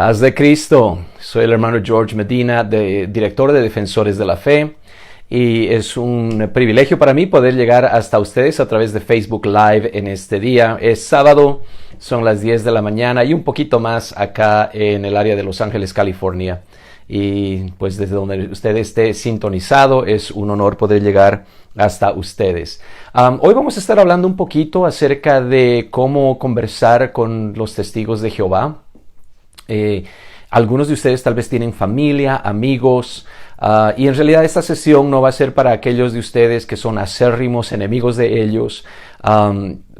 Paz de Cristo. Soy el hermano George Medina, director de Defensores de la Fe, y es un privilegio para mí poder llegar hasta ustedes a través de Facebook Live en este día. Es sábado, son las 10 de la mañana y un poquito más acá en el área de Los Ángeles, California. Y pues desde donde usted esté sintonizado, es un honor poder llegar hasta ustedes. Hoy vamos a estar hablando un poquito acerca de cómo conversar con los testigos de Jehová. Algunos de ustedes tal vez tienen familia, amigos, y en realidad esta sesión no va a ser para aquellos de ustedes que son acérrimos enemigos de ellos,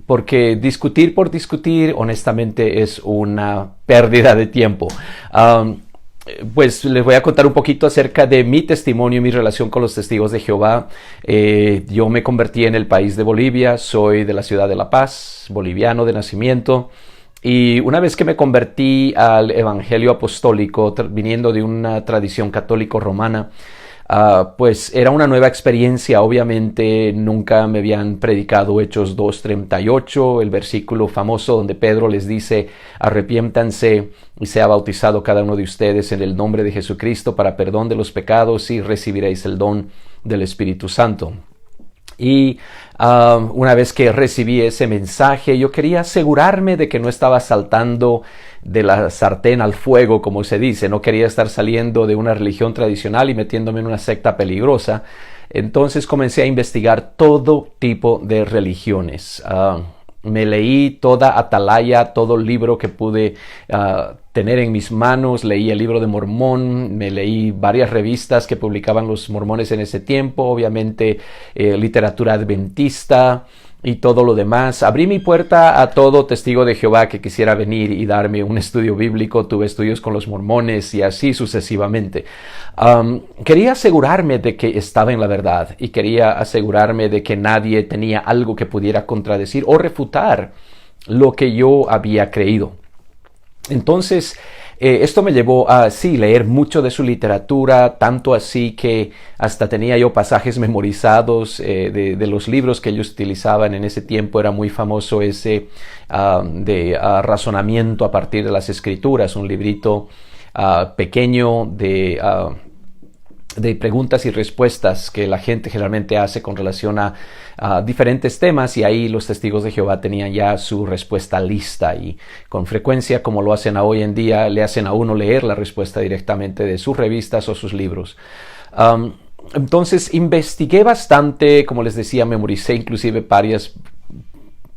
porque discutir por discutir honestamente es una pérdida de tiempo. Pues les voy a contar un poquito acerca de mi testimonio y mi relación con los testigos de Jehová. Yo me convertí en el país de Bolivia, soy de la ciudad de La Paz, boliviano de nacimiento. Y una vez que me convertí al evangelio apostólico, viniendo de una tradición católico-romana, pues era una nueva experiencia. Obviamente nunca me habían predicado Hechos 2:38, el versículo famoso donde Pedro les dice: arrepiéntanse y sea bautizado cada uno de ustedes en el nombre de Jesucristo para perdón de los pecados y recibiréis el don del Espíritu Santo. Y una vez que recibí ese mensaje, yo quería asegurarme de que no estaba saltando de la sartén al fuego, como se dice. No quería estar saliendo de una religión tradicional y metiéndome en una secta peligrosa. Entonces comencé a investigar todo tipo de religiones. Me leí toda Atalaya, todo libro que pude tener en mis manos. Leí el libro de Mormón, me leí varias revistas que publicaban los mormones en ese tiempo, obviamente literatura adventista y todo lo demás. Abrí mi puerta a todo testigo de Jehová que quisiera venir y darme un estudio bíblico. Tuve estudios con los mormones y así sucesivamente. Quería asegurarme de que estaba en la verdad y quería asegurarme de que nadie tenía algo que pudiera contradecir o refutar lo que yo había creído. Entonces, esto me llevó a leer mucho de su literatura, tanto así que hasta tenía yo pasajes memorizados de los libros que ellos utilizaban en ese tiempo. Era muy famoso ese de razonamiento a partir de las Escrituras, un librito pequeño de preguntas y respuestas que la gente generalmente hace con relación a diferentes temas, y ahí los testigos de Jehová tenían ya su respuesta lista, y con frecuencia, como lo hacen hoy en día, le hacen a uno leer la respuesta directamente de sus revistas o sus libros. Entonces investigué bastante, como les decía, memoricé inclusive varias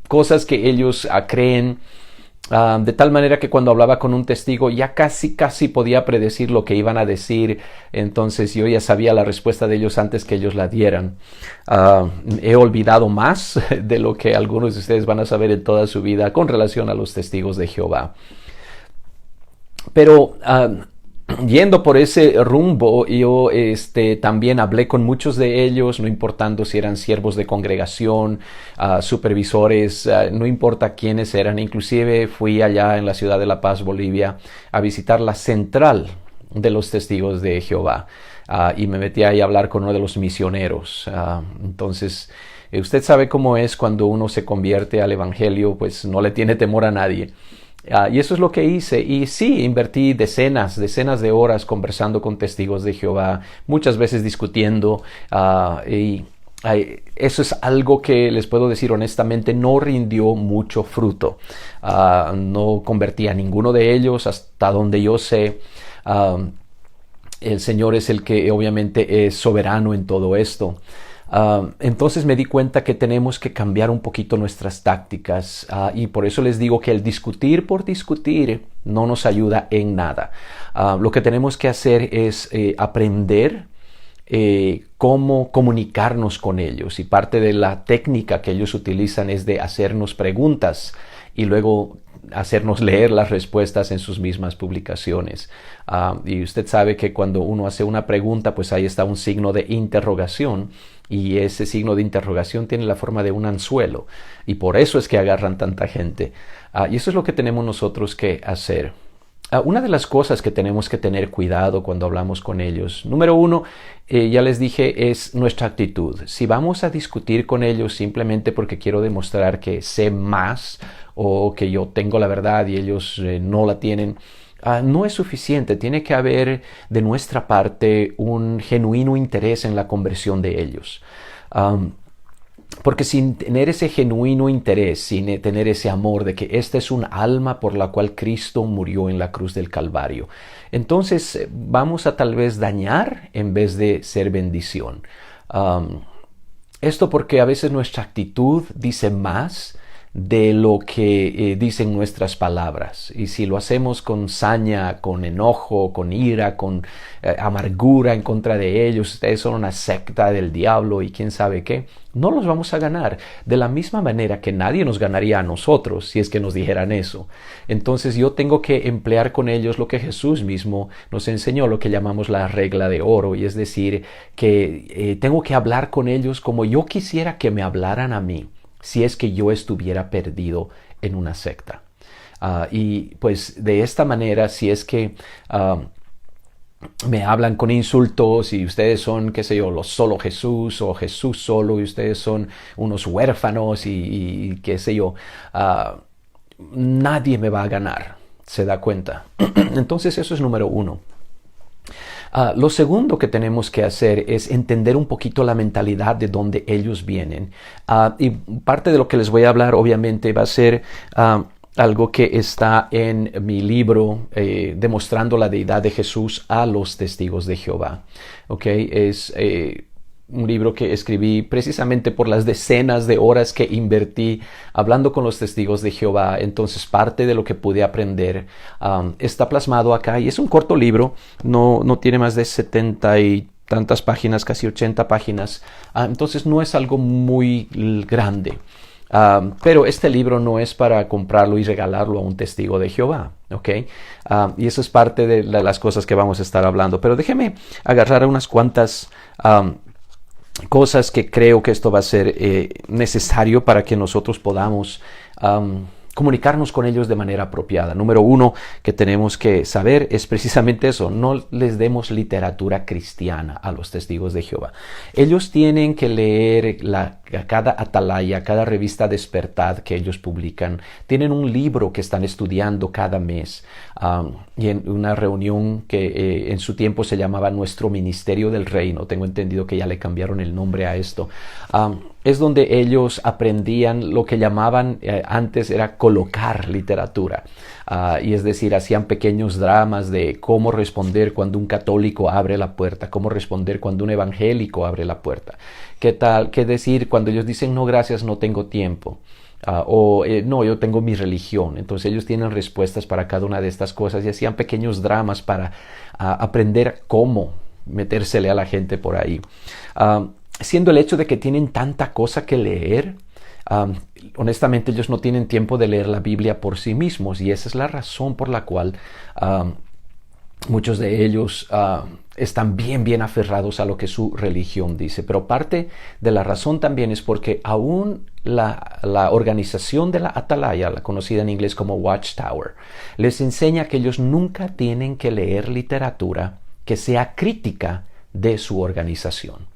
cosas que ellos creen, de tal manera que cuando hablaba con un testigo ya casi podía predecir lo que iban a decir. Entonces yo ya sabía la respuesta de ellos antes que ellos la dieran. He olvidado más de lo que algunos de ustedes van a saber en toda su vida con relación a los testigos de Jehová. Pero yendo por ese rumbo, yo también hablé con muchos de ellos, no importando si eran siervos de congregación, supervisores, no importa quiénes eran. Inclusive fui allá en la ciudad de La Paz, Bolivia, a visitar la central de los testigos de Jehová, y me metí ahí a hablar con uno de los misioneros. Entonces, usted sabe cómo es cuando uno se convierte al evangelio, pues no le tiene temor a nadie. Y eso es lo que hice, y sí, invertí decenas de horas conversando con testigos de Jehová, muchas veces discutiendo, y eso es algo que les puedo decir honestamente no rindió mucho fruto. No convertí a ninguno de ellos hasta donde yo sé. El Señor es el que obviamente es soberano en todo esto. Entonces me di cuenta que tenemos que cambiar un poquito nuestras tácticas, y por eso les digo que el discutir por discutir no nos ayuda en nada. Lo que tenemos que hacer es aprender cómo comunicarnos con ellos, y parte de la técnica que ellos utilizan es de hacernos preguntas y luego hacernos leer las respuestas en sus mismas publicaciones. Y usted sabe que cuando uno hace una pregunta, pues ahí está un signo de interrogación, y ese signo de interrogación tiene la forma de un anzuelo, y por eso es que agarran tanta gente. Y eso es lo que tenemos nosotros que hacer. Una de las cosas que tenemos que tener cuidado cuando hablamos con ellos, número uno, ya les dije, es nuestra actitud. Si vamos a discutir con ellos simplemente porque quiero demostrar que sé más o que yo tengo la verdad y ellos no la tienen, no es suficiente. Tiene que haber de nuestra parte un genuino interés en la conversión de ellos. Porque sin tener ese genuino interés, sin tener ese amor de que esta es un alma por la cual Cristo murió en la cruz del Calvario, entonces vamos a tal vez dañar en vez de ser bendición. Esto porque a veces nuestra actitud dice más de lo que dicen nuestras palabras. Y si lo hacemos con saña, con enojo, con ira, con amargura en contra de ellos, ustedes son una secta del diablo y quién sabe qué, no los vamos a ganar. De la misma manera que nadie nos ganaría a nosotros si es que nos dijeran eso. Entonces yo tengo que emplear con ellos lo que Jesús mismo nos enseñó, lo que llamamos la regla de oro, y es decir, que tengo que hablar con ellos como yo quisiera que me hablaran a mí, si es que yo estuviera perdido en una secta. Y pues de esta manera, si es que me hablan con insultos y ustedes son, qué sé yo, los solo Jesús o Jesús solo y ustedes son unos huérfanos y qué sé yo, nadie me va a ganar, ¿se da cuenta? Entonces eso es número uno. Lo segundo que tenemos que hacer es entender un poquito la mentalidad de donde ellos vienen. Y parte de lo que les voy a hablar obviamente va a ser algo que está en mi libro, Demostrando la Deidad de Jesús a los Testigos de Jehová. ¿Okay? Es un libro que escribí precisamente por las decenas de horas que invertí hablando con los testigos de Jehová. Entonces parte de lo que pude aprender está plasmado acá, y es un corto libro, no tiene más de 70 y tantas páginas, casi 80 páginas, entonces no es algo muy grande. Pero este libro no es para comprarlo y regalarlo a un testigo de Jehová, ¿ok? Y eso es parte de las cosas que vamos a estar hablando. Pero déjeme agarrar unas cuantas cosas que creo que esto va a ser necesario para que nosotros podamos comunicarnos con ellos de manera apropiada. Número uno que tenemos que saber es precisamente eso: no les demos literatura cristiana a los testigos de Jehová. Ellos tienen que leer cada atalaya, cada revista Despertad que ellos publican. Tienen un libro que están estudiando cada mes, y en una reunión que en su tiempo se llamaba Nuestro Ministerio del Reino, tengo entendido que ya le cambiaron el nombre a esto, es donde ellos aprendían lo que llamaban antes era colocar literatura, y es decir, hacían pequeños dramas de cómo responder cuando un católico abre la puerta, cómo responder cuando un evangélico abre la puerta, qué decir cuando ellos dicen no gracias, no tengo tiempo. No, yo tengo mi religión. Entonces ellos tienen respuestas para cada una de estas cosas y hacían pequeños dramas para aprender cómo metérsele a la gente por ahí. Siendo el hecho de que tienen tanta cosa que leer, honestamente ellos no tienen tiempo de leer la Biblia por sí mismos, y esa es la razón por la cual muchos de ellos están bien aferrados a lo que su religión dice. Pero parte de la razón también es porque aún la organización de la Atalaya, la conocida en inglés como Watchtower, les enseña que ellos nunca tienen que leer literatura que sea crítica de su organización.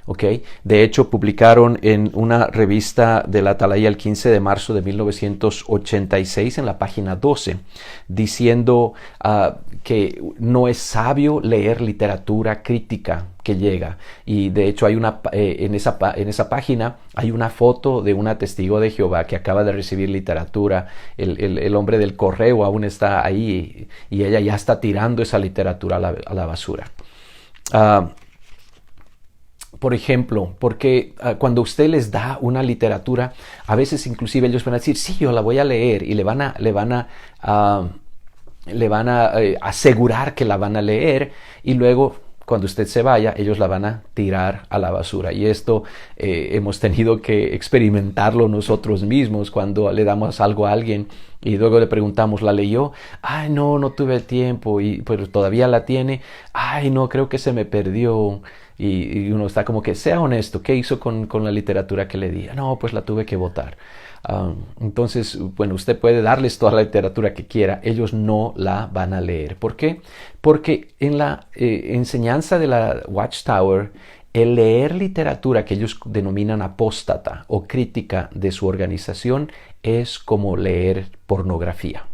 Okay. De hecho, publicaron en una revista de la Atalaya el 15 de marzo de 1986 en la página 12, diciendo que no es sabio leer literatura crítica que llega. Y de hecho hay en esa página hay una foto de una testigo de Jehová que acaba de recibir literatura. El hombre del correo aún está ahí y ella ya está tirando esa literatura a la basura. Por ejemplo, porque cuando usted les da una literatura, a veces inclusive ellos van a decir, sí, yo la voy a leer, y le van a asegurar que la van a leer, y luego cuando usted se vaya, ellos la van a tirar a la basura. Y esto hemos tenido que experimentarlo nosotros mismos cuando le damos algo a alguien y luego le preguntamos, ¿la leyó? Ay, no tuve tiempo, y pues todavía la tiene. Ay, no, creo que se me perdió. Y uno está como que, sea honesto, ¿qué hizo con la literatura que le di? No, pues la tuve que botar. Entonces, bueno, usted puede darles toda la literatura que quiera, ellos no la van a leer. ¿Por qué? Porque en la enseñanza de la Watchtower, el leer literatura que ellos denominan apóstata o crítica de su organización es como leer pornografía.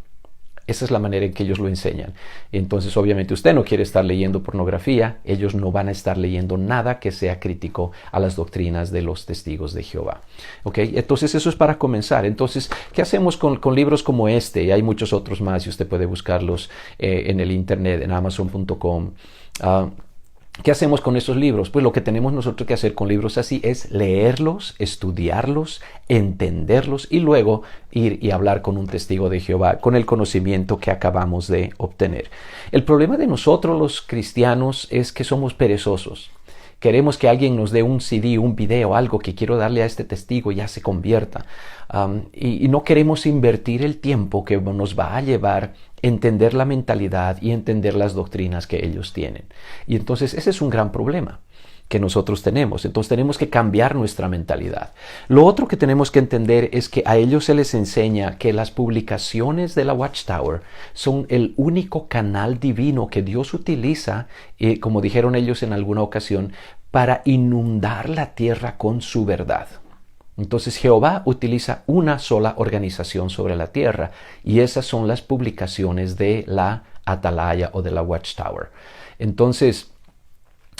Esa es la manera en que ellos lo enseñan. Entonces, obviamente, usted no quiere estar leyendo pornografía. Ellos no van a estar leyendo nada que sea crítico a las doctrinas de los testigos de Jehová. ¿Ok? Entonces, eso es para comenzar. Entonces, ¿qué hacemos con libros como este? Y hay muchos otros más y usted puede buscarlos en el internet, en amazon.com. ¿Qué hacemos con estos libros? Pues lo que tenemos nosotros que hacer con libros así es leerlos, estudiarlos, entenderlos y luego ir y hablar con un testigo de Jehová con el conocimiento que acabamos de obtener. El problema de nosotros los cristianos es que somos perezosos. Queremos que alguien nos dé un CD, un video, algo que quiero darle a este testigo y ya se convierta. Y no queremos invertir el tiempo que nos va a llevar entender la mentalidad y entender las doctrinas que ellos tienen. Y entonces ese es un gran problema que nosotros tenemos. Entonces tenemos que cambiar nuestra mentalidad. Lo otro que tenemos que entender es que a ellos se les enseña que las publicaciones de la Watchtower son el único canal divino que Dios utiliza, como dijeron ellos en alguna ocasión, para inundar la tierra con su verdad. Entonces Jehová utiliza una sola organización sobre la tierra y esas son las publicaciones de la Atalaya o de la Watchtower. Entonces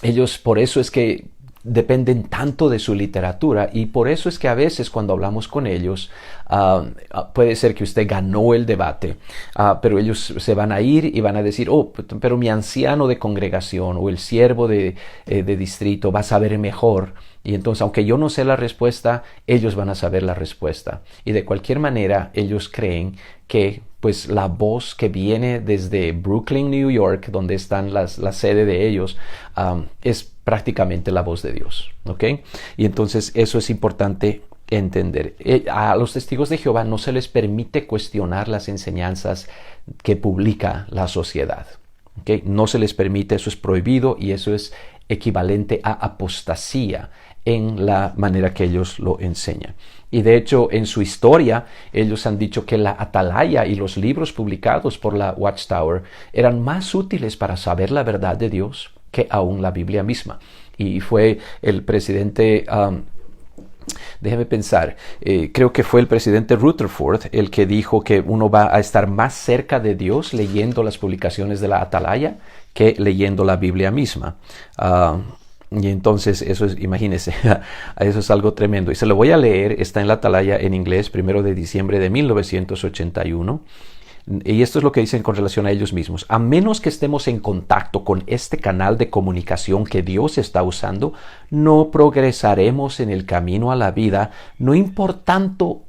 ellos por eso es que dependen tanto de su literatura y por eso es que a veces cuando hablamos con ellos puede ser que usted ganó el debate, pero ellos se van a ir y van a decir, pero mi anciano de congregación o el siervo de distrito va a saber mejor. Y entonces, aunque yo no sé la respuesta, ellos van a saber la respuesta. Y de cualquier manera, ellos creen que pues la voz que viene desde Brooklyn, New York, donde están la sede de ellos, es prácticamente la voz de Dios. ¿Ok? Y entonces eso es importante entender. A los testigos de Jehová no se les permite cuestionar las enseñanzas que publica la sociedad. ¿Ok? No se les permite, eso es prohibido y eso es equivalente a apostasía en la manera que ellos lo enseñan. Y de hecho, en su historia, ellos han dicho que la Atalaya y los libros publicados por la Watchtower eran más útiles para saber la verdad de Dios que aún la Biblia misma. Y fue el presidente, déjeme pensar, creo que fue el presidente Rutherford el que dijo que uno va a estar más cerca de Dios leyendo las publicaciones de la Atalaya que leyendo la Biblia misma. Y entonces eso es, imagínense, eso es algo tremendo. Y se lo voy a leer, está en la Atalaya en inglés, 1 de diciembre de 1981. Y esto es lo que dicen con relación a ellos mismos. A menos que estemos en contacto con este canal de comunicación que Dios está usando, no progresaremos en el camino a la vida, no importando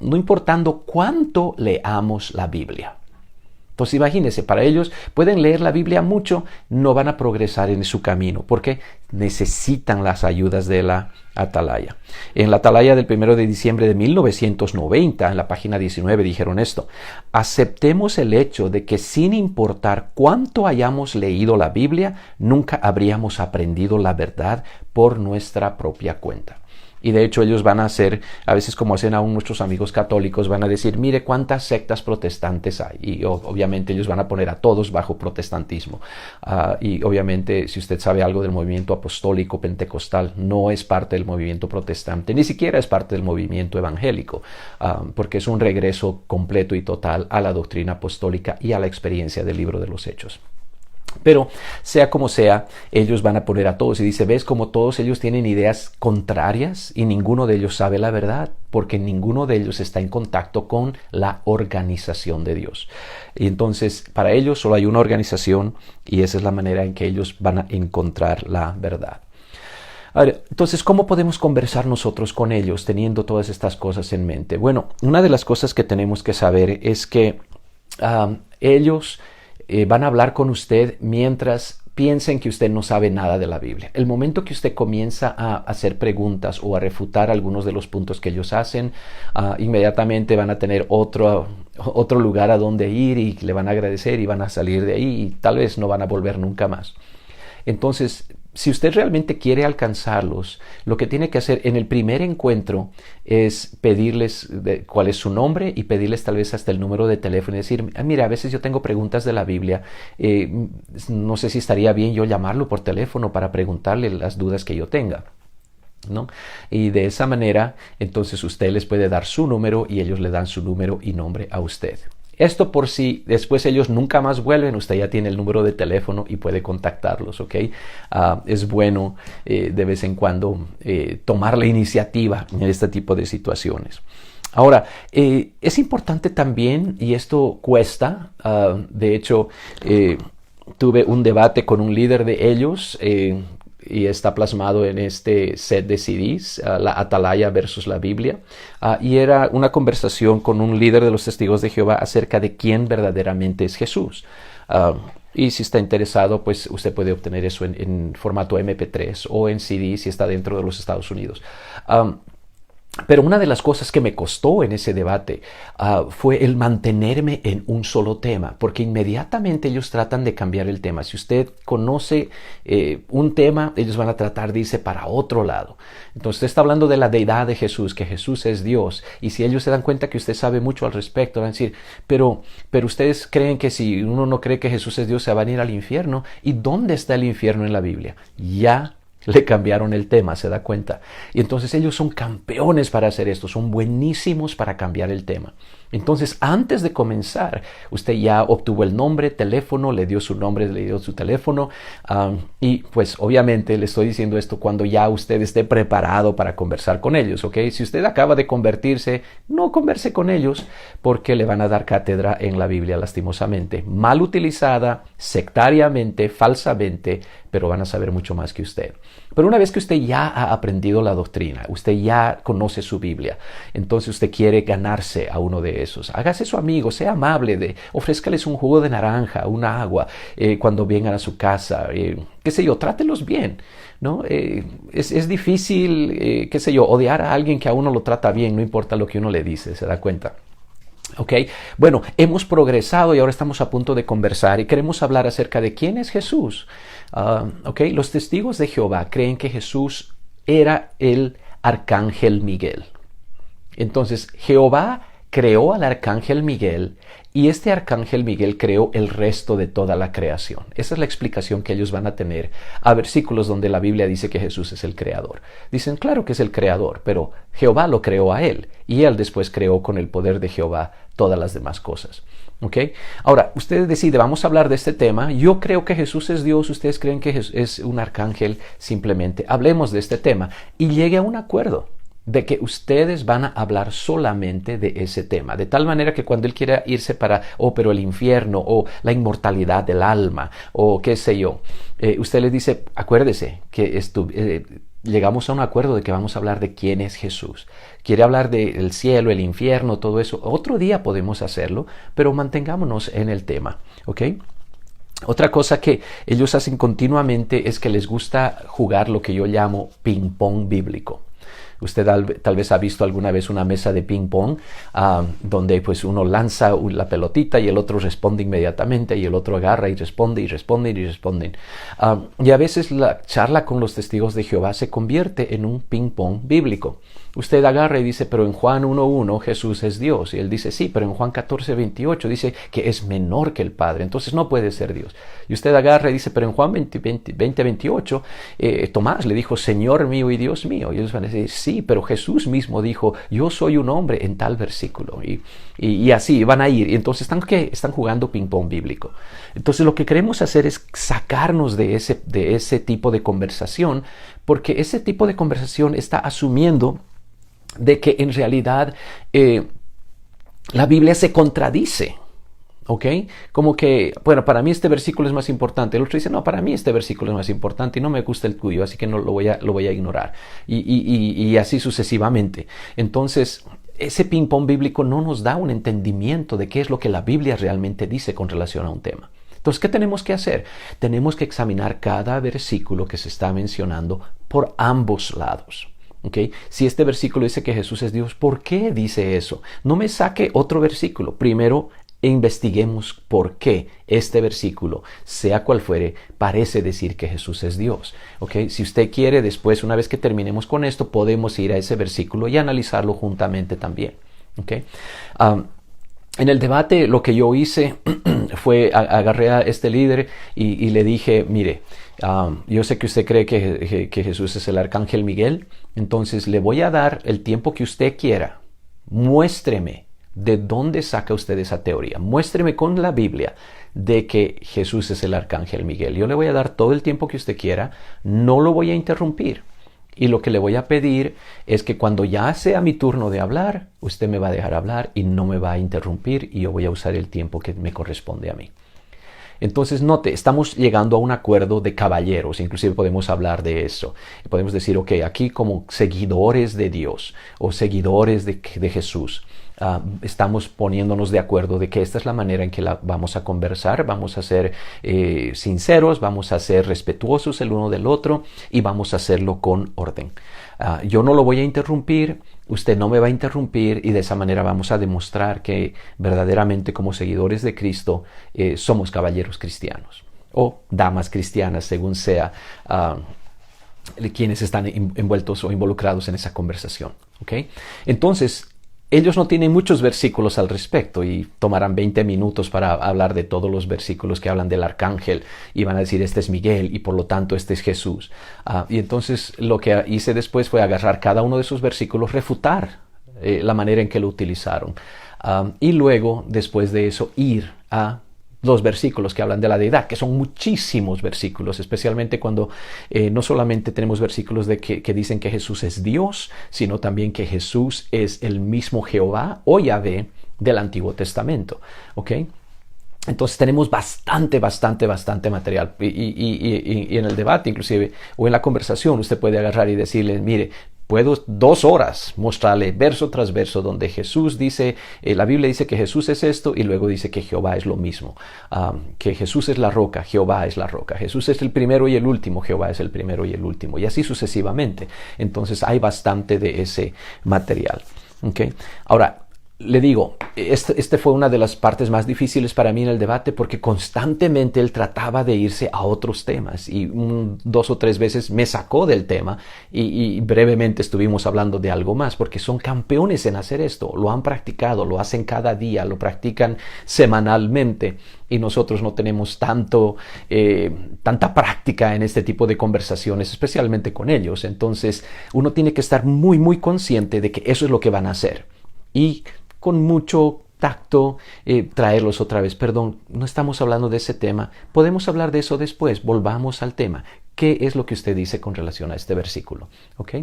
cuánto leamos la Biblia. Entonces imagínense, para ellos pueden leer la Biblia mucho, no van a progresar en su camino, porque necesitan las ayudas de la Atalaya. En la Atalaya del 1 de diciembre de 1990, en la página 19, dijeron esto: aceptemos el hecho de que sin importar cuánto hayamos leído la Biblia, nunca habríamos aprendido la verdad por nuestra propia cuenta. Y de hecho ellos van a hacer, a veces como hacen aún nuestros amigos católicos, van a decir, mire cuántas sectas protestantes hay. Y obviamente ellos van a poner a todos bajo protestantismo. Y obviamente si usted sabe algo del movimiento apostólico pentecostal, no es parte del movimiento protestante, ni siquiera es parte del movimiento evangélico, porque es un regreso completo y total a la doctrina apostólica y a la experiencia del libro de los Hechos. Pero sea como sea, ellos van a poner a todos y dice, ¿ves cómo todos ellos tienen ideas contrarias y ninguno de ellos sabe la verdad? Porque ninguno de ellos está en contacto con la organización de Dios. Y entonces para ellos solo hay una organización y esa es la manera en que ellos van a encontrar la verdad. Ahora, entonces, ¿cómo podemos conversar nosotros con ellos teniendo todas estas cosas en mente? Bueno, una de las cosas que tenemos que saber es que ellos van a hablar con usted mientras piensen que usted no sabe nada de la Biblia. El momento que usted comienza a hacer preguntas o a refutar algunos de los puntos que ellos hacen, inmediatamente van a tener otro lugar a donde ir y le van a agradecer y van a salir de ahí y tal vez no van a volver nunca más. Entonces, si usted realmente quiere alcanzarlos, lo que tiene que hacer en el primer encuentro es pedirles cuál es su nombre y pedirles tal vez hasta el número de teléfono y decir, mira, a veces yo tengo preguntas de la Biblia, no sé si estaría bien yo llamarlo por teléfono para preguntarle las dudas que yo tenga, ¿no? Y de esa manera, entonces usted les puede dar su número y ellos le dan su número y nombre a usted. Esto por si después ellos nunca más vuelven, usted ya tiene el número de teléfono y puede contactarlos, ¿ok? Es bueno de vez en cuando tomar la iniciativa en este tipo de situaciones. Ahora, es importante también, y esto cuesta, de hecho, tuve un debate con un líder de ellos, y está plasmado en este set de CDs, la Atalaya versus la Biblia, y era una conversación con un líder de los Testigos de Jehová acerca de quién verdaderamente es Jesús. Y si está interesado, pues usted puede obtener eso en formato MP3 o en CD si está dentro de los Estados Unidos. Pero una de las cosas que me costó en ese debate fue el mantenerme en un solo tema, porque inmediatamente ellos tratan de cambiar el tema. Si usted conoce un tema, ellos van a tratar de irse para otro lado. Entonces usted está hablando de la deidad de Jesús, que Jesús es Dios, y si ellos se dan cuenta que usted sabe mucho al respecto, van a decir, pero ustedes creen que si uno no cree que Jesús es Dios, se van a ir al infierno. ¿Y dónde está el infierno en la Biblia? Ya le cambiaron el tema, ¿se da cuenta? Y entonces ellos son campeones para hacer esto, son buenísimos para cambiar el tema. Entonces, antes de comenzar, usted ya obtuvo el nombre, teléfono, le dio su nombre, le dio su teléfono, y pues obviamente le estoy diciendo esto cuando ya usted esté preparado para conversar con ellos, ¿ok? Si usted acaba de convertirse, no converse con ellos porque le van a dar cátedra en la Biblia, lastimosamente. Mal utilizada, sectariamente, falsamente, pero van a saber mucho más que usted. Pero una vez que usted ya ha aprendido la doctrina, usted ya conoce su Biblia, entonces usted quiere ganarse a uno de esos. Hágase su amigo, sea amable, ofrézcales un jugo de naranja, una agua, cuando vengan a su casa, qué sé yo, trátelos bien, ¿no? Es difícil, qué sé yo, odiar a alguien que a uno lo trata bien, no importa lo que uno le dice, ¿se da cuenta? Ok, bueno, hemos progresado y ahora estamos a punto de conversar y queremos hablar acerca de quién es Jesús. Los testigos de Jehová creen que Jesús era el arcángel Miguel. Entonces, Jehová creó al arcángel Miguel y este arcángel Miguel creó el resto de toda la creación. Esa es la explicación que ellos van a tener a versículos donde la Biblia dice que Jesús es el creador. Dicen, claro que es el creador, pero Jehová lo creó a él y él después creó con el poder de Jehová todas las demás cosas. ¿Ok? Ahora, ustedes deciden, vamos a hablar de este tema. Yo creo que Jesús es Dios, ustedes creen que es un arcángel. Simplemente hablemos de este tema y llegue a un acuerdo de que ustedes van a hablar solamente de ese tema, de tal manera que cuando él quiera irse para, pero el infierno, o la inmortalidad del alma, o qué sé yo, usted les dice, acuérdese que llegamos a un acuerdo de que vamos a hablar de quién es Jesús. Quiere hablar del cielo, el infierno, todo eso. Otro día podemos hacerlo, pero mantengámonos en el tema, ¿ok? Otra cosa que ellos hacen continuamente es que les gusta jugar lo que yo llamo ping-pong bíblico. Usted tal vez ha visto alguna vez una mesa de ping pong donde pues uno lanza la pelotita y el otro responde inmediatamente y el otro agarra y responde y responden y responden. Y a veces la charla con los testigos de Jehová se convierte en un ping pong bíblico. Usted agarra y dice, pero en Juan 1.1 Jesús es Dios. Y él dice, sí, pero en Juan 14.28 dice que es menor que el Padre, entonces no puede ser Dios. Y usted agarra y dice, pero en Juan 20.28 Tomás le dijo, Señor mío y Dios mío. Y ellos van a decir, sí, pero Jesús mismo dijo, yo soy un hombre en tal versículo. Y así van a ir. Y entonces están jugando ping-pong bíblico. Entonces lo que queremos hacer es sacarnos de ese tipo de conversación, porque ese tipo de conversación está asumiendo de que en realidad la Biblia se contradice. ¿Ok? Como que, bueno, para mí este versículo es más importante. El otro dice, no, para mí este versículo es más importante y no me gusta el tuyo, así que no lo voy a ignorar. Y así sucesivamente. Entonces, ese ping-pong bíblico no nos da un entendimiento de qué es lo que la Biblia realmente dice con relación a un tema. Entonces, ¿qué tenemos que hacer? Tenemos que examinar cada versículo que se está mencionando por ambos lados. ¿Okay? Si este versículo dice que Jesús es Dios, ¿por qué dice eso? No me saque otro versículo. Primero, e investiguemos por qué este versículo, sea cual fuere, parece decir que Jesús es Dios. ¿Okay? Si usted quiere, después, una vez que terminemos con esto, podemos ir a ese versículo y analizarlo juntamente también. ¿Okay? En el debate lo que yo hice fue, agarré a este líder y le dije, mire, yo sé que usted cree que Jesús es el arcángel Miguel, entonces le voy a dar el tiempo que usted quiera. Muéstreme de dónde saca usted esa teoría. Muéstreme con la Biblia de que Jesús es el arcángel Miguel. Yo le voy a dar todo el tiempo que usted quiera, no lo voy a interrumpir. Y lo que le voy a pedir es que cuando ya sea mi turno de hablar, usted me va a dejar hablar y no me va a interrumpir y yo voy a usar el tiempo que me corresponde a mí. Entonces, note, estamos llegando a un acuerdo de caballeros, inclusive podemos hablar de eso. Podemos decir, ok, aquí como seguidores de Dios o seguidores de Jesús, estamos poniéndonos de acuerdo de que esta es la manera en que vamos a conversar, vamos a ser sinceros, vamos a ser respetuosos el uno del otro y vamos a hacerlo con orden. Yo no lo voy a interrumpir, usted no me va a interrumpir y de esa manera vamos a demostrar que verdaderamente como seguidores de Cristo somos caballeros cristianos o damas cristianas, según sea quienes están envueltos o involucrados en esa conversación. ¿Okay? Entonces, ellos no tienen muchos versículos al respecto y tomarán 20 minutos para hablar de todos los versículos que hablan del arcángel y van a decir este es Miguel y por lo tanto este es Jesús. Y entonces lo que hice después fue agarrar cada uno de esos versículos, refutar la manera en que lo utilizaron y luego después de eso ir a los versículos que hablan de la deidad, que son muchísimos versículos, especialmente cuando no solamente tenemos versículos que dicen que Jesús es Dios, sino también que Jesús es el mismo Jehová o Yahvé del Antiguo Testamento. ¿Ok? Entonces tenemos bastante material y en el debate inclusive o en la conversación usted puede agarrar y decirle, mire, puedo 2 horas mostrarle verso tras verso donde Jesús dice, la Biblia dice que Jesús es esto y luego dice que Jehová es lo mismo, que Jesús es la roca, Jehová es la roca, Jesús es el primero y el último, Jehová es el primero y el último y así sucesivamente. Entonces hay bastante de ese material. ¿Okay? Ahora, le digo, este fue una de las partes más difíciles para mí en el debate porque constantemente él trataba de irse a otros temas y 2 o 3 veces me sacó del tema y brevemente estuvimos hablando de algo más porque son campeones en hacer esto, lo han practicado, lo hacen cada día, lo practican semanalmente y nosotros no tenemos tanta práctica en este tipo de conversaciones, especialmente con ellos. Entonces uno tiene que estar muy consciente de que eso es lo que van a hacer y con mucho tacto traerlos otra vez. Perdón, no estamos hablando de ese tema. Podemos hablar de eso después. Volvamos al tema. ¿Qué es lo que usted dice con relación a este versículo? ¿Ok?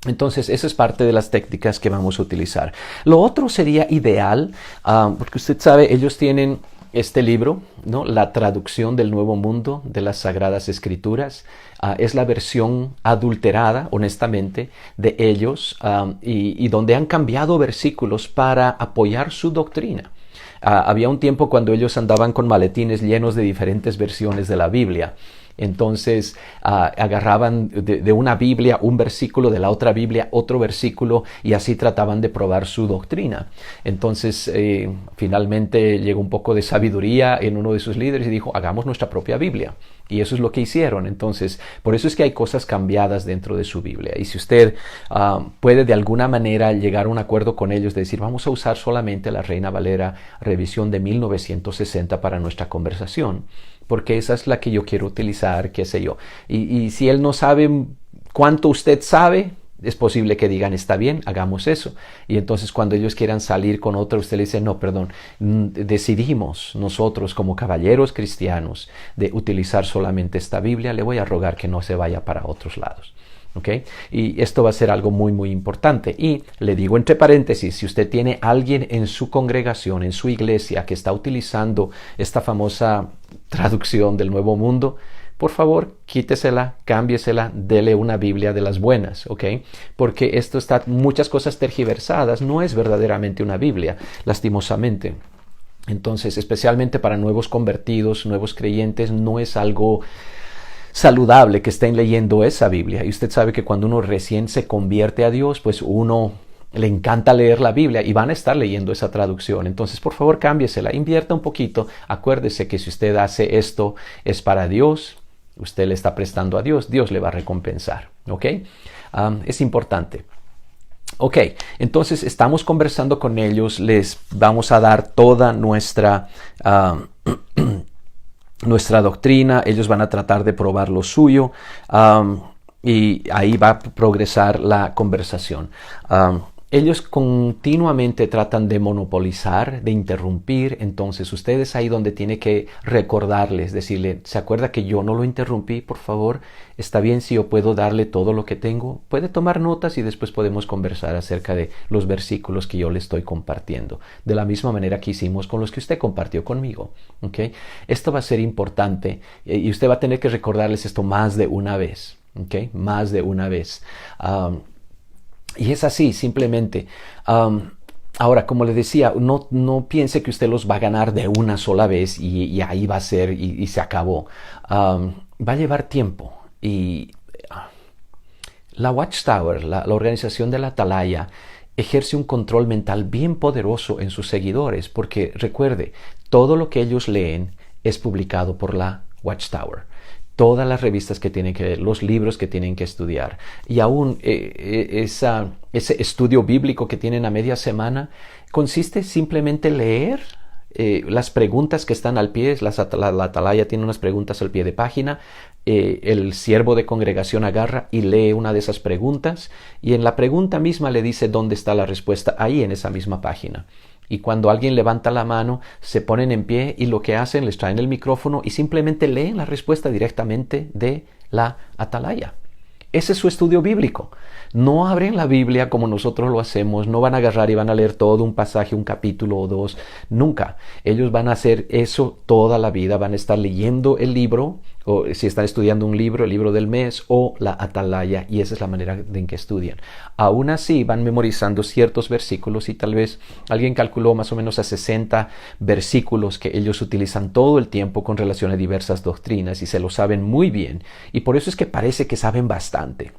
Entonces, esa es parte de las técnicas que vamos a utilizar. Lo otro sería ideal, porque usted sabe, ellos tienen este libro, ¿no? La traducción del Nuevo Mundo de las Sagradas Escrituras. Es la versión adulterada, honestamente, de ellos y donde han cambiado versículos para apoyar su doctrina. Había un tiempo cuando ellos andaban con maletines llenos de diferentes versiones de la Biblia. Entonces agarraban de una Biblia un versículo, de la otra Biblia otro versículo y así trataban de probar su doctrina. Entonces finalmente llegó un poco de sabiduría en uno de sus líderes y dijo, hagamos nuestra propia Biblia. Y eso es lo que hicieron. Entonces, por eso es que hay cosas cambiadas dentro de su Biblia. Y si usted puede de alguna manera llegar a un acuerdo con ellos de decir, vamos a usar solamente la Reina Valera revisión de 1960 para nuestra conversación, porque esa es la que yo quiero utilizar, qué sé yo. Y si él no sabe cuánto usted sabe, es posible que digan, está bien, hagamos eso. Y entonces cuando ellos quieran salir con otra, usted le dice, no, perdón, decidimos nosotros como caballeros cristianos de utilizar solamente esta Biblia, le voy a rogar que no se vaya para otros lados. ¿Okay? Y esto va a ser algo muy importante. Y le digo entre paréntesis, si usted tiene alguien en su congregación, en su iglesia, que está utilizando esta famosa traducción del Nuevo Mundo, por favor, quítesela, cámbiesela, dele una Biblia de las buenas, ¿ok? Porque esto está muchas cosas tergiversadas, no es verdaderamente una Biblia, lastimosamente. Entonces, especialmente para nuevos convertidos, nuevos creyentes, no es algo saludable que estén leyendo esa Biblia. Y usted sabe que cuando uno recién se convierte a Dios, pues uno le encanta leer la Biblia y van a estar leyendo esa traducción. Entonces, por favor, cámbiesela, invierta un poquito. Acuérdese que si usted hace esto es para Dios, usted le está prestando a Dios, Dios le va a recompensar. ¿Ok? Es importante. Ok, entonces estamos conversando con ellos, les vamos a dar toda nuestra doctrina, ellos van a tratar de probar lo suyo y ahí va a progresar la conversación. Ellos continuamente tratan de monopolizar, de interrumpir, entonces ustedes ahí donde tiene que recordarles, decirle, ¿se acuerda que yo no lo interrumpí? Por favor, está bien si yo puedo darle todo lo que tengo. Puede tomar notas y después podemos conversar acerca de los versículos que yo le estoy compartiendo, de la misma manera que hicimos con los que usted compartió conmigo. ¿Okay? Esto va a ser importante y usted va a tener que recordarles esto más de una vez. ¿Okay? Más de una vez. Y es así, simplemente. Ahora, como le decía, no piense que usted los va a ganar de una sola vez y ahí va a ser y se acabó. Va a llevar tiempo. Y la Watchtower, la organización de la Atalaya, ejerce un control mental bien poderoso en sus seguidores, porque recuerde, todo lo que ellos leen es publicado por la Watchtower. Todas las revistas que tienen que leer, los libros que tienen que estudiar. Y aún ese estudio bíblico que tienen a media semana consiste simplemente leer las preguntas que están al pie. La Atalaya tiene unas preguntas al pie de página. El siervo de congregación agarra y lee una de esas preguntas y en la pregunta misma le dice dónde está la respuesta, ahí en esa misma página. Y cuando alguien levanta la mano, se ponen en pie y lo que hacen, les traen el micrófono y simplemente leen la respuesta directamente de la Atalaya. Ese es su estudio bíblico. No abren la Biblia como nosotros lo hacemos, no van a agarrar y van a leer todo un pasaje, un capítulo o dos, nunca. Ellos van a hacer eso toda la vida, van a estar leyendo el libro, o si están estudiando un libro, el libro del mes o la Atalaya, y esa es la manera en que estudian. Aún así van memorizando ciertos versículos y tal vez alguien calculó más o menos a 60 versículos que ellos utilizan todo el tiempo con relación a diversas doctrinas y se lo saben muy bien, y por eso es que parece que saben bastante.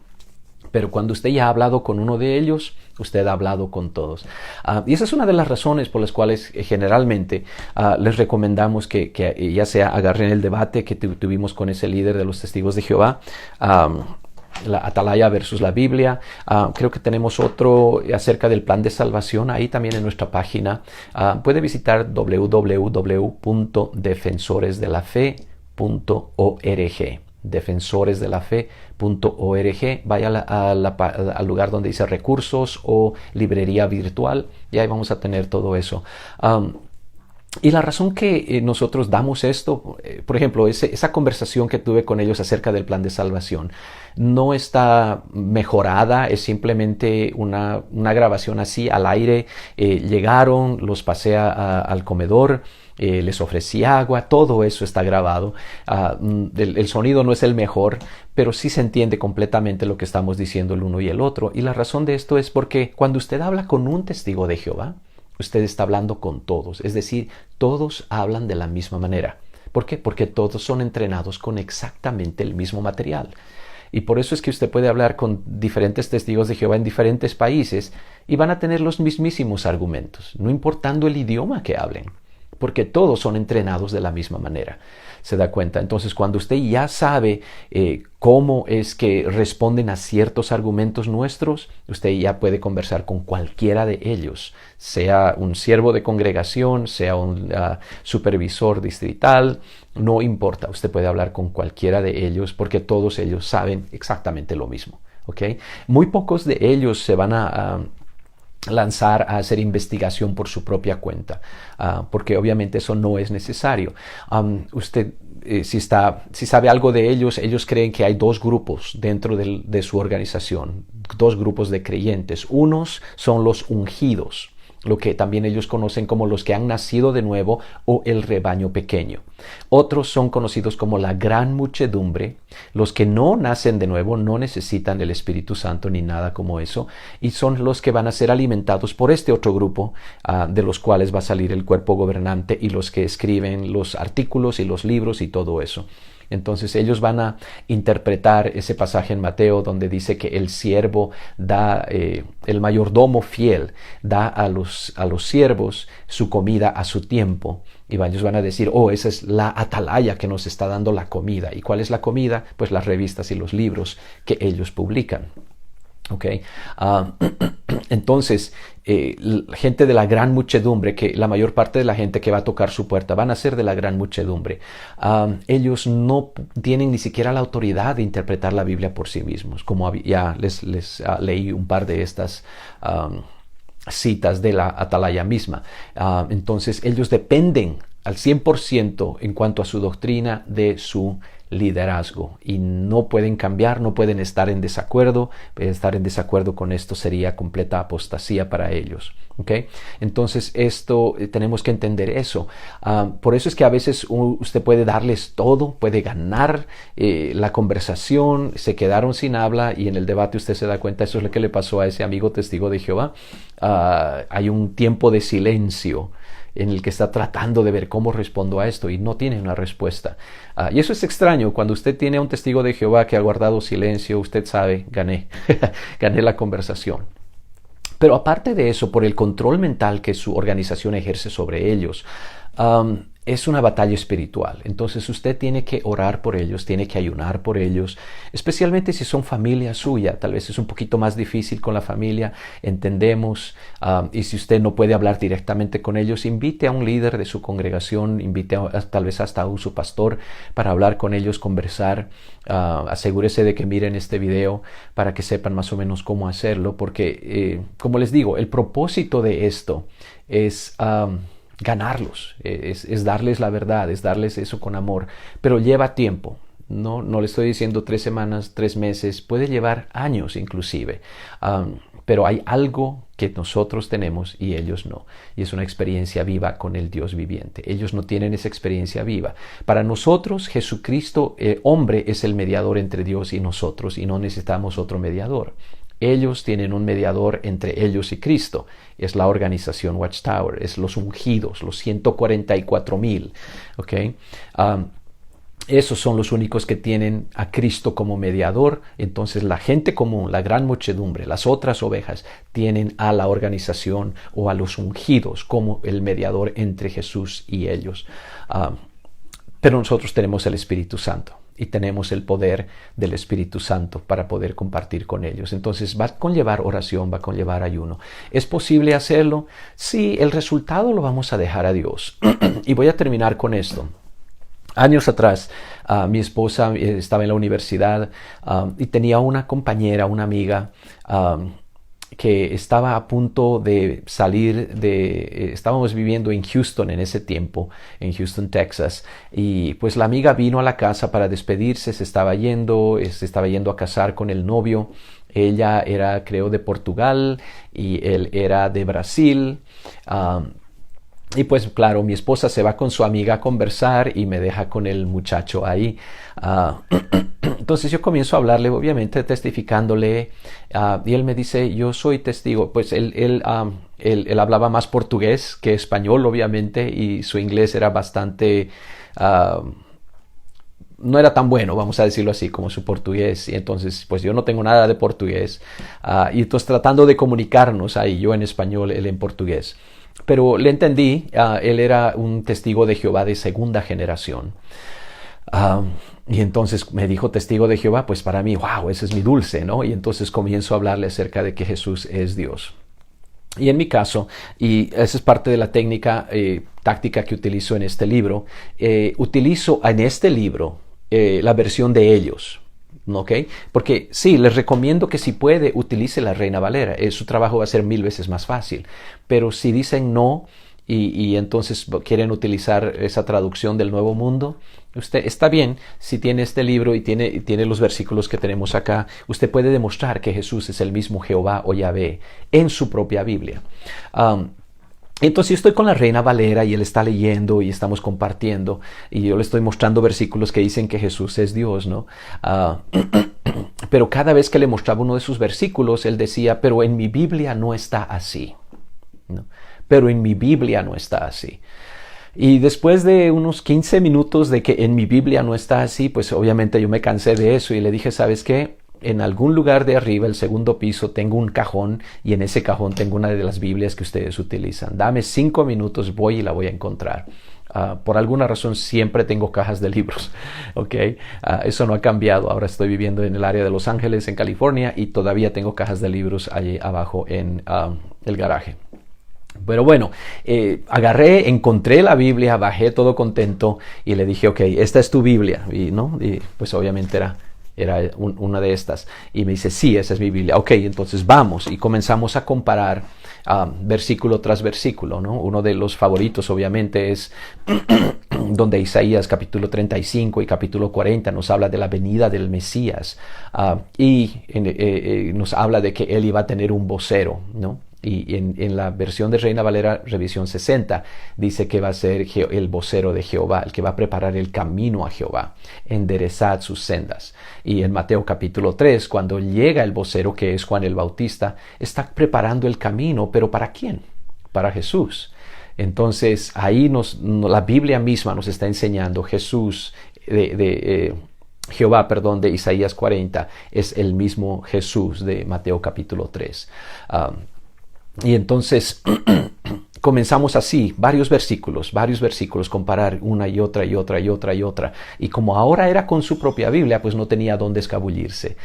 Pero cuando usted ya ha hablado con uno de ellos, usted ha hablado con todos. Y esa es una de las razones por las cuales generalmente les recomendamos que ya sea agarren el debate que tuvimos con ese líder de los Testigos de Jehová, la Atalaya versus la Biblia. Creo que tenemos otro acerca del plan de salvación ahí también en nuestra página. Puede visitar www.defensoresdelafe.org. defensoresdelafe.org. Vaya al lugar donde dice recursos o librería virtual y ahí vamos a tener todo eso. Y la razón que nosotros damos esto, por ejemplo, esa conversación que tuve con ellos acerca del plan de salvación, no está mejorada, es simplemente una grabación así al aire. Llegaron, los pasé al comedor, les ofrecí agua, todo eso está grabado. El sonido no es el mejor, pero sí se entiende completamente lo que estamos diciendo el uno y el otro. Y la razón de esto es porque cuando usted habla con un testigo de Jehová, usted está hablando con todos, es decir, todos hablan de la misma manera. ¿Por qué? Porque todos son entrenados con exactamente el mismo material. Y por eso es que usted puede hablar con diferentes testigos de Jehová en diferentes países y van a tener los mismísimos argumentos, no importando el idioma que hablen, porque todos son entrenados de la misma manera. ¿Se da cuenta? Entonces, cuando usted ya sabe cómo es que responden a ciertos argumentos nuestros, usted ya puede conversar con cualquiera de ellos, sea un siervo de congregación, sea un supervisor distrital, no importa, usted puede hablar con cualquiera de ellos porque todos ellos saben exactamente lo mismo. ¿Okay? Muy pocos de ellos se van a lanzar a hacer investigación por su propia cuenta, porque obviamente eso no es necesario. Usted, si sabe algo de ellos, ellos creen que hay dos grupos dentro de su organización, dos grupos de creyentes. Unos son los ungidos, lo que también ellos conocen como los que han nacido de nuevo o el rebaño pequeño. Otros son conocidos como la gran muchedumbre. Los que no nacen de nuevo no necesitan el Espíritu Santo ni nada como eso, y son los que van a ser alimentados por este otro grupo, de los cuales va a salir el cuerpo gobernante y los que escriben los artículos y los libros y todo eso. Entonces ellos van a interpretar ese pasaje en Mateo donde dice que el siervo da, el mayordomo fiel da a los siervos su comida a su tiempo. Y ellos van a decir, oh, esa es la atalaya que nos está dando la comida. ¿Y cuál es la comida? Pues las revistas y los libros que ellos publican. Okay. Entonces, gente de la gran muchedumbre, que la mayor parte de la gente que va a tocar su puerta van a ser de la gran muchedumbre. Ellos no tienen ni siquiera la autoridad de interpretar la Biblia por sí mismos, como ya les leí un par de estas citas de la atalaya misma. Entonces, ellos dependen al 100% en cuanto a su doctrina de su liderazgo y no pueden cambiar, no pueden estar en desacuerdo. Estar en desacuerdo con esto sería completa apostasía para ellos. ¿Okay? Entonces tenemos que entender eso. Por eso es que a veces usted puede darles todo, puede ganar la conversación, se quedaron sin habla y en el debate usted se da cuenta, eso es lo que le pasó a ese amigo testigo de Jehová. Hay un tiempo de silencio en el que está tratando de ver cómo respondo a esto y no tiene una respuesta. Y eso es extraño. Cuando usted tiene a un testigo de Jehová que ha guardado silencio, usted sabe, gané, gané la conversación. Pero aparte de eso, por el control mental que su organización ejerce sobre ellos, es una batalla espiritual. Entonces usted tiene que orar por ellos, tiene que ayunar por ellos, especialmente si son familia suya. Tal vez es un poquito más difícil con la familia, entendemos. Y si usted no puede hablar directamente con ellos, invite a un líder de su congregación, invite tal vez hasta a su pastor para hablar con ellos, conversar. Asegúrese de que miren este video para que sepan más o menos cómo hacerlo, porque como les digo, el propósito de esto es ganarlos, es darles la verdad, es darles eso con amor, pero lleva tiempo. No le estoy diciendo 3 semanas, 3 meses, puede llevar años inclusive. Pero hay algo que nosotros tenemos y ellos no. Y es una experiencia viva con el Dios viviente. Ellos no tienen esa experiencia viva. Para nosotros, Jesucristo, hombre, es el mediador entre Dios y nosotros y no necesitamos otro mediador. Ellos tienen un mediador entre ellos y Cristo. Es la organización Watchtower, es los ungidos, los 144,000. ¿Okay? Esos son los únicos que tienen a Cristo como mediador. Entonces la gente común, la gran muchedumbre, las otras ovejas, tienen a la organización o a los ungidos como el mediador entre Jesús y ellos. Pero nosotros tenemos el Espíritu Santo y tenemos el poder del Espíritu Santo para poder compartir con ellos. Entonces va a conllevar oración, va a conllevar ayuno. ¿Es posible hacerlo? Sí, el resultado lo vamos a dejar a Dios. Y voy a terminar con esto. Años atrás, mi esposa estaba en la universidad y tenía una compañera, una amiga, que estaba a punto de salir estábamos viviendo en Houston en ese tiempo, en Houston, Texas, y pues la amiga vino a la casa para despedirse, se estaba yendo a casar con el novio. Ella era, creo, de Portugal y él era de Brasil. Y pues claro, mi esposa se va con su amiga a conversar y me deja con el muchacho ahí. Entonces yo comienzo a hablarle, obviamente testificándole, y él me dice, yo soy testigo. Pues él hablaba más portugués que español, obviamente, y su inglés era bastante... no era tan bueno, vamos a decirlo así, como su portugués. Y entonces, pues yo no tengo nada de portugués. Y entonces tratando de comunicarnos ahí, yo en español, él en portugués. Pero le entendí, él era un testigo de Jehová de segunda generación. Y entonces me dijo testigo de Jehová, pues para mí, wow, ese es mi dulce, ¿no? Y entonces comienzo a hablarle acerca de que Jesús es Dios. Y en mi caso, y esa es parte de la táctica que utilizo en este libro, utilizo en este libro la versión de ellos. ¿Okay? Porque sí, les recomiendo que si puede utilice la Reina Valera, su trabajo va a ser 1000 veces más fácil, pero si dicen no y entonces quieren utilizar esa traducción del Nuevo Mundo, usted está bien. Si tiene este libro y tiene los versículos que tenemos acá, usted puede demostrar que Jesús es el mismo Jehová o Yahvé en su propia Biblia. Entonces yo estoy con la Reina Valera y él está leyendo y estamos compartiendo y yo le estoy mostrando versículos que dicen que Jesús es Dios, ¿no? Pero cada vez que le mostraba uno de sus versículos, él decía, pero en mi Biblia no está así, ¿no? Pero en mi Biblia no está así. Y después de unos 15 minutos de que en mi Biblia no está así, pues obviamente yo me cansé de eso y le dije, ¿sabes qué? En algún lugar de arriba, el segundo piso, tengo un cajón y en ese cajón tengo una de las Biblias que ustedes utilizan. Dame 5 minutos, voy y la voy a encontrar. Por alguna razón siempre tengo cajas de libros, ¿ok? Eso no ha cambiado. Ahora estoy viviendo en el área de Los Ángeles, en California, y todavía tengo cajas de libros allí abajo en el garaje. Pero bueno, encontré la Biblia, bajé todo contento y le dije, ok, esta es tu Biblia. Y pues obviamente era una de estas. Y me dice, sí, esa es mi Biblia. Ok, entonces vamos. Y comenzamos a comparar versículo tras versículo, ¿no? Uno de los favoritos obviamente es donde Isaías capítulo 35 y capítulo 40 nos habla de la venida del Mesías. Nos habla de que él iba a tener un vocero, ¿no? Y en la versión de Reina Valera, revisión 60, dice que va a ser el vocero de Jehová, el que va a preparar el camino a Jehová, enderezad sus sendas. Y en Mateo capítulo 3, cuando llega el vocero, que es Juan el Bautista, está preparando el camino, ¿pero para quién? Para Jesús. Entonces, ahí la Biblia misma nos está enseñando Jesús Jehová, de Isaías 40, es el mismo Jesús de Mateo capítulo 3. Y entonces comenzamos así, varios versículos, comparar una y otra y otra y otra y otra. Y como ahora era con su propia Biblia, pues no tenía dónde escabullirse.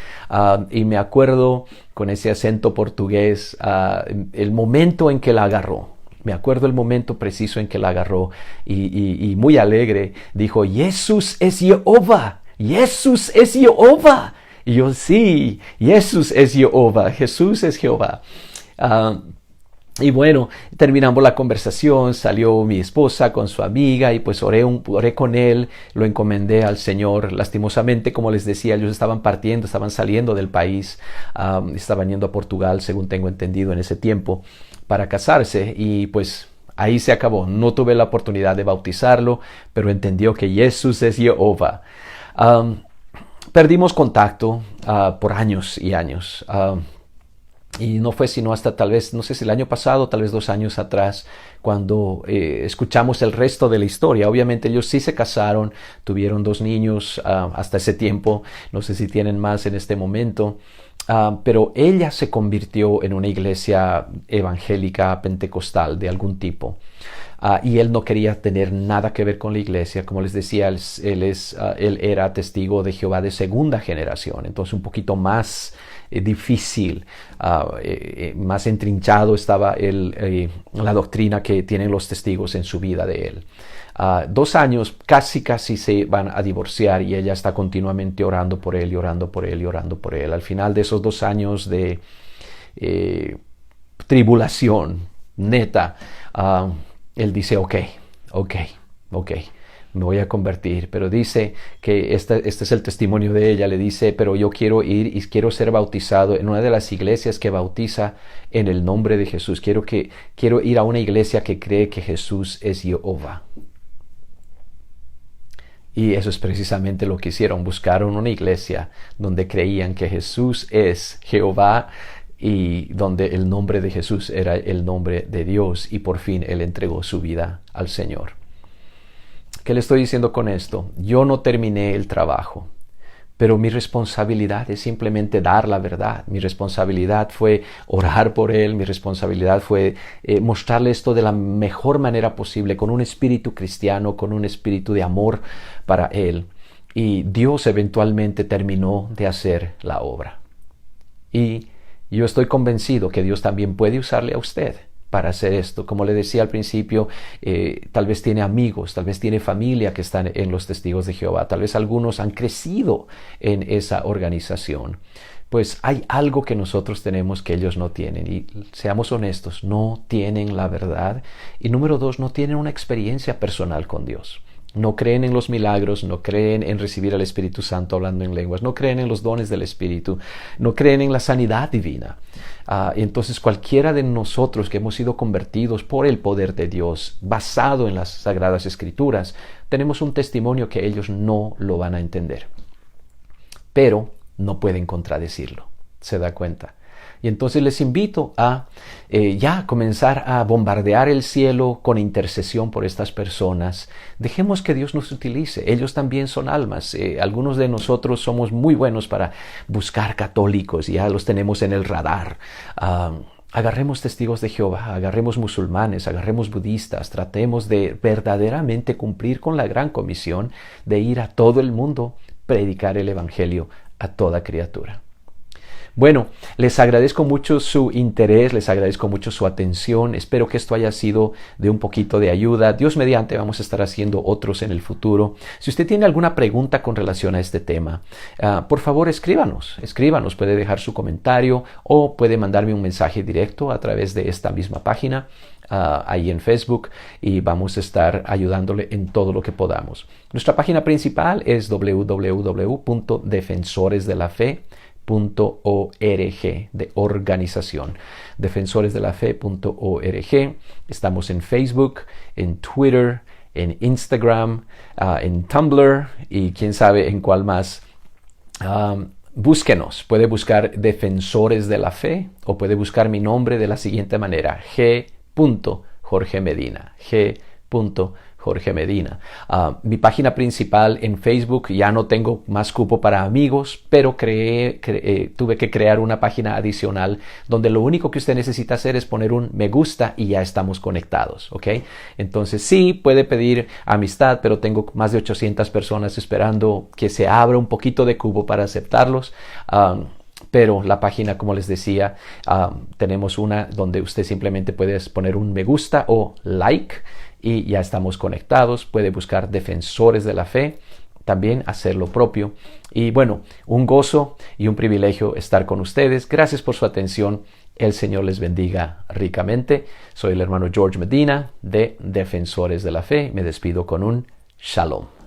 Y me acuerdo con ese acento portugués, el momento en que la agarró. Me acuerdo el momento preciso en que la agarró y muy alegre dijo, Jesús es Jehová, Jesús es Jehová. Y yo, sí, Jesús es Jehová, Jesús es Jehová. Y bueno, terminamos la conversación, salió mi esposa con su amiga y pues oré con él, lo encomendé al Señor. Lastimosamente, como les decía, ellos estaban saliendo del país, estaban yendo a Portugal, según tengo entendido en ese tiempo, para casarse y pues ahí se acabó. No tuve la oportunidad de bautizarlo, pero entendió que Jesús es Jehová. Perdimos contacto por años y años. Y no fue sino hasta tal vez, no sé si el año pasado, tal vez 2 años atrás, cuando escuchamos el resto de la historia. Obviamente ellos sí se casaron, tuvieron 2 niños hasta ese tiempo, no sé si tienen más en este momento, pero ella se convirtió en una iglesia evangélica pentecostal de algún tipo. Y él no quería tener nada que ver con la iglesia. Como les decía, él era testigo de Jehová de segunda generación, entonces un poquito más difícil, más entrinchado estaba la doctrina que tienen los testigos en su vida de él. 2 años casi se van a divorciar y ella está continuamente orando por él y orando por él y orando por él. Al final de esos 2 años de tribulación neta, él dice, ok, me voy a convertir. Pero dice que este es el testimonio de ella. Le dice, pero yo quiero ir y quiero ser bautizado en una de las iglesias que bautiza en el nombre de Jesús. Quiero ir a una iglesia que cree que Jesús es Jehová. Y eso es precisamente lo que hicieron. Buscaron una iglesia donde creían que Jesús es Jehová y donde el nombre de Jesús era el nombre de Dios, y por fin él entregó su vida al Señor. ¿Qué le estoy diciendo con esto? Yo no terminé el trabajo, pero mi responsabilidad es simplemente dar la verdad. Mi responsabilidad fue orar por él, mi responsabilidad fue mostrarle esto de la mejor manera posible, con un espíritu cristiano, con un espíritu de amor para él. Y Dios eventualmente terminó de hacer la obra. Y yo estoy convencido que Dios también puede usarle a usted para hacer esto. Como le decía al principio, tal vez tiene amigos, tal vez tiene familia que están en los Testigos de Jehová, tal vez algunos han crecido en esa organización. Pues hay algo que nosotros tenemos que ellos no tienen, y seamos honestos, no tienen la verdad, y número 2, no tienen una experiencia personal con Dios. No creen en los milagros, no creen en recibir al Espíritu Santo hablando en lenguas, no creen en los dones del Espíritu, no creen en la sanidad divina. Entonces cualquiera de nosotros que hemos sido convertidos por el poder de Dios, basado en las Sagradas Escrituras, tenemos un testimonio que ellos no lo van a entender. Pero no pueden contradecirlo, ¿se da cuenta? Y entonces les invito a ya comenzar a bombardear el cielo con intercesión por estas personas. Dejemos que Dios nos utilice. Ellos también son almas. Algunos de nosotros somos muy buenos para buscar católicos. Ya los tenemos en el radar. Agarremos testigos de Jehová, agarremos musulmanes, agarremos budistas, tratemos de verdaderamente cumplir con la gran comisión de ir a todo el mundo, predicar el evangelio a toda criatura. Bueno, les agradezco mucho su interés, les agradezco mucho su atención. Espero que esto haya sido de un poquito de ayuda. Dios mediante, vamos a estar haciendo otros en el futuro. Si usted tiene alguna pregunta con relación a este tema, por favor escríbanos. Puede dejar su comentario o puede mandarme un mensaje directo a través de esta misma página. Ahí en Facebook, y vamos a estar ayudándole en todo lo que podamos. Nuestra página principal es www.defensoresdelafe.org, de organización, defensoresdelafe.org. Estamos en Facebook, en Twitter, en Instagram, en Tumblr y quién sabe en cuál más. Búsquenos, puede buscar Defensores de la Fe o puede buscar mi nombre de la siguiente manera: Jorge Medina. Jorge Medina. Mi página principal en Facebook, ya no tengo más cupo para amigos, pero tuve que crear una página adicional donde lo único que usted necesita hacer es poner un me gusta y ya estamos conectados, ¿ok? Entonces sí, puede pedir amistad, pero tengo más de 800 personas esperando que se abra un poquito de cupo para aceptarlos. Pero la página, como les decía, tenemos una donde usted simplemente puede poner un me gusta o like y ya estamos conectados. Puede buscar Defensores de la Fe, también hacer lo propio. Y bueno, un gozo y un privilegio estar con ustedes. Gracias por su atención. El Señor les bendiga ricamente. Soy el hermano George Medina de Defensores de la Fe. Me despido con un shalom.